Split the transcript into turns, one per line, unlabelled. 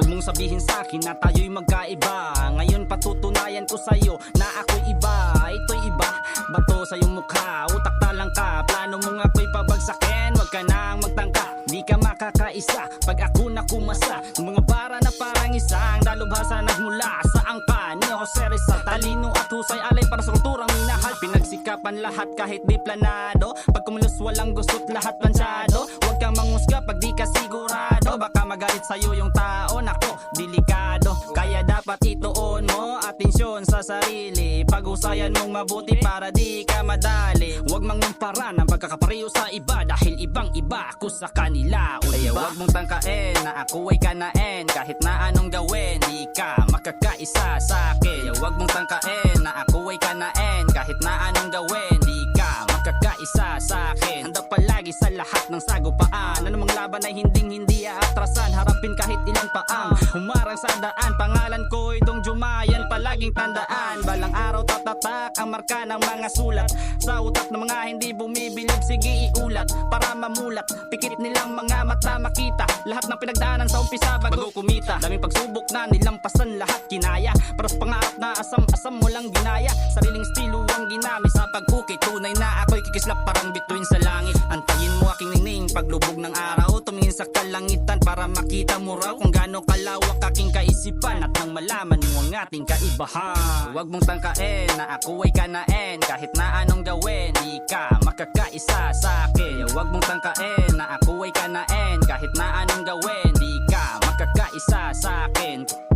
Huwag mong sabihin sa akin na tayo'y magkaiba. Ngayon patutunayan ko sa'yo na ako'y iba. Ito'y iba, bato sa iyong mukha. Utak talang ka, plano mong ako'y pabagsakin. Huwag ka nang magtangka, di ka makakaisa pag ako nakumasa. Mga bara na parang isang dalubhasa nagmula sa angka ni Jose Rizal. Talino at husay, alay para sa kulturang minahal. Pinagsikapan lahat kahit di planado. Pag kumulos walang gusto't lahat plansyado. Huwag kang mangusga pag di ka sigurado. Baka magalit sa'yo yung tao, nako, delikado. Kaya dapat ituon mo atensyon sa sarili. Pag-usayan mong mabuti para di ka madali. Huwag mangumpara ng pagkakapareho sa iba, dahil ibang iba ako sa kanila. Kaya huwag mong tangkain na ako ay kanain. Kahit na anong gawin, di ka makakaisa sa akin. Kaya huwag mong tangkain na ako ay kanain. Kahit na anong gawin, di ka makakaisa sa akin. Handa palagi sa lahat ng sagupaan. Anumang laban ay hindi aatrasan. Harapin kahit ilan pa ang humarang sa daan. Pangalan ko'y Dong Jumayan, palaging tandaan. Balang araw tatatak ang marka ng mga sulat sa utak ng mga hindi bumibilib. Sige iulat para mamulat. Pikit nilang mga mata makita lahat ng pinagdaanan sa umpisa bago kumita. Daming pagsubok na nilampasan, lahat kinaya. Para sa pangarap na asam-asam mo lang ginaya. Sariling estilo ang ginamit sa pag-ukit. Tunay na ako'y kikislap parang bituin sa langit. Antayin mo aking ningning paglubog ng araw. Tumingin sa kalangitan para makita mo raw kung gaano kalawak aking kaisipan. At nang malaman mo ang ating kaibahan. Huwag mong tangkain na ako ay kanain. Kahit na anong gawin, di ka makakaisa sa akin. Huwag mong tangkain na ako ay kanain. Kahit na anong gawin, di ka makakaisa sa akin.